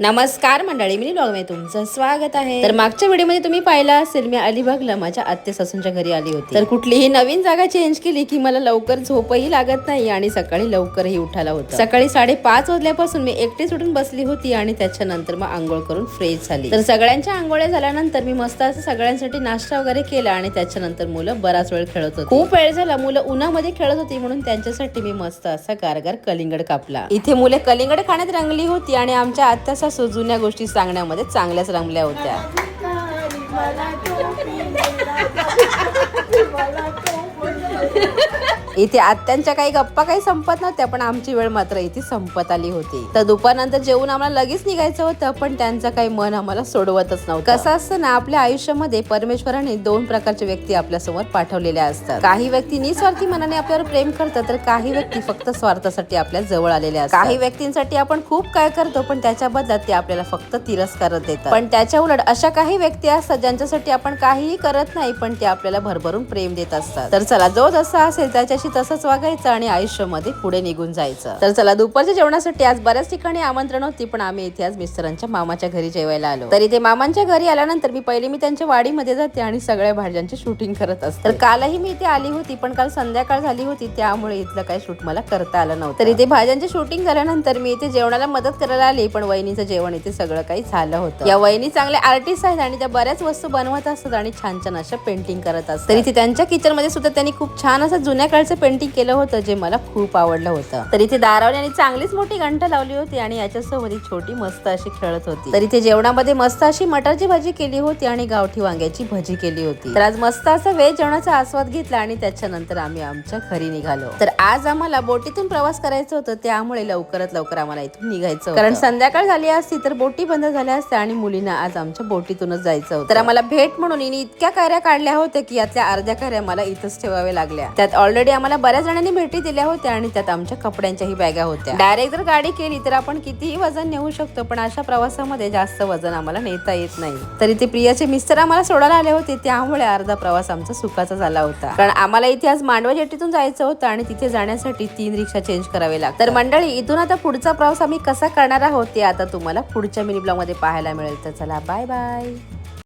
नमस्कार मंडळी, मी ब्लॉग मध्ये तुमचं स्वागत आहे। तर मागच्या व्हिडिओमध्ये तुम्ही पाहिला असेल मी अलिबागला माझ्या आत्या सासूंच्या घरी आली होती। तर कुठलीही नवीन जागा चेंज केली की मला लवकर झोपही लागत नाही आणि सकाळी लवकरही उठायला होतं। सकाळी 5:30 वाजल्यापासून मी एकटीच उठून बसली होती आणि त्याच्यानंतर मग आंघोळ करून फ्रेश झाली। तर सगळ्यांच्या आंघोळ्या झाल्यानंतर मी मस्त असं सगळ्यांसाठी नाश्ता वगैरे केला आणि त्याच्यानंतर मुलं बराच वेळ खेळत होती। खूप वेळ झाला मुलं उन्हामध्ये खेळत होती म्हणून त्यांच्यासाठी मी मस्त असा गारगार कलिंगड कापला। इथे मुले कलिंगड खाण्यात रंगली होती आणि आमच्या आत्या सासू जुन्या गोष्टी सांगण्यामध्ये चांगल्याच रंगल्या होत्या। इथे आत्यांच्या काही गप्पा काही संपत नव्हत्या पण आमची वेळ मात्र इथे संपत आली होती। तर दुपारनंतर जेवून आम्हाला लगेच निघायचं होतं पण त्यांचं काही मन आम्हाला सोडवतच नव्हतं। कसं असतं ना, आपल्या आयुष्यामध्ये परमेश्वराने 2 प्रकारचे व्यक्ती आपल्या समोर पाठवलेल्या असतात। काही व्यक्ती निस्वार्थी मनाने आपल्यावर प्रेम करतात तर काही व्यक्ती फक्त स्वार्थासाठी आपल्या जवळ आलेल्या असतात। काही व्यक्तींसाठी आपण खूप काय करतो पण त्याच्या बदल्यात ते आपल्याला फक्त तिरस्कार देतात। पण त्याच्या उलट अशा काही व्यक्ती असतात ज्यांच्यासाठी आपण काहीही करत नाही पण ते आपल्याला भरभरून प्रेम देत असतात। तर चला, जो जसा असेल त्याच्या तसंच वागायचं आणि आयुष्यामध्ये पुढे निघून जायचं। तर चला, दुपारच्या जेवणासाठी आज बऱ्याच ठिकाणी आमंत्रण होती पण आम्ही इथे आज मिस्टरांच्या मामाच्या घरी जेवायला आलो। तर इथे मामांच्या घरी आल्यानंतर मी त्यांच्या वाडीमध्ये जाते आणि सगळ्या भाज्यांची शूटिंग करत असते। तर कालही मी इथे आली होती पण काल संध्याकाळ झाली होती त्यामुळे इथलं काही शूट मला करता आलं नव्हतं। तर इथे भाज्यांची शूटिंग झाल्यानंतर मी इथे जेवणाला मदत करायला आली पण वहिनीचं जेवण इथे सगळं काही झालं होतं। या वहिनी चांगल्या आर्टिस्ट आहेत आणि त्या बऱ्याच वस्तू बनवत असतात आणि छान छान अशा पेंटिंग करत असतात। तर इथे त्यांच्या किचन मध्ये सुद्धा त्यांनी खूप छान असं जुन्या काळचं पेंटिंग केलं होतं जे मला खूप आवडलं होतं। तर इथे दारावली चांगलीच मोठी घंटा लावली होती आणि याच्यासोबत छोटी मस्त अशी खेळत होती। तर इथे जेवणामध्ये मस्त अशी मटारची भाजी केली होती आणि गावठी वांग्याची भजी केली होती। तर आज मस्त असं व्हेज जेवणाचा आस्वाद घेतला आणि त्याच्यानंतर आम्ही आमच्या घरी निघालो। तर आज आम्हाला बोटीतून प्रवास करायचं होतं त्यामुळे लवकरात लवकर आम्हाला इथून निघायचं होतं कारण संध्याकाळ झाली असती तर बोटी बंद झाल्या असत्या आणि मुलींना आज आमच्या बोटीतूनच जायचं होतं। तर आम्हाला भेट म्हणून हिने इतक्या कार्या काढल्या होत्या की यातल्या अर्ध्या कार्या मला इथंच ठेवाव्या लागल्या। त्यात ऑलरेडी आम्हाला बऱ्याच जणांनी भेटी दिल्या होत्या आणि त्यात आमच्या कपड्यांच्याही बॅगा होत्या। डायरेक्ट जर गाडी केली तर आपण कितीही वजन नेऊ शकतो पण अशा प्रवासामध्ये जास्त वजन आम्हाला नेता येत नाही। तर इथे प्रियाचे मिस्टर आम्हाला सोडायला आले होते त्यामुळे अर्धा प्रवास आमचा सुखाचा झाला होता कारण आम्हाला इथे आज मांडवा जेटीतून जायचं होतं आणि तिथे जाण्यासाठी 3 रिक्षा चेंज करावे लागतात। तर मंडळी, इथून आता पुढचा प्रवास आम्ही कसा करणार आहोत ते आता तुम्हाला पुढच्या मिनी ब्लॉग मध्ये पाहायला मिळेल। तर चला, बाय बाय।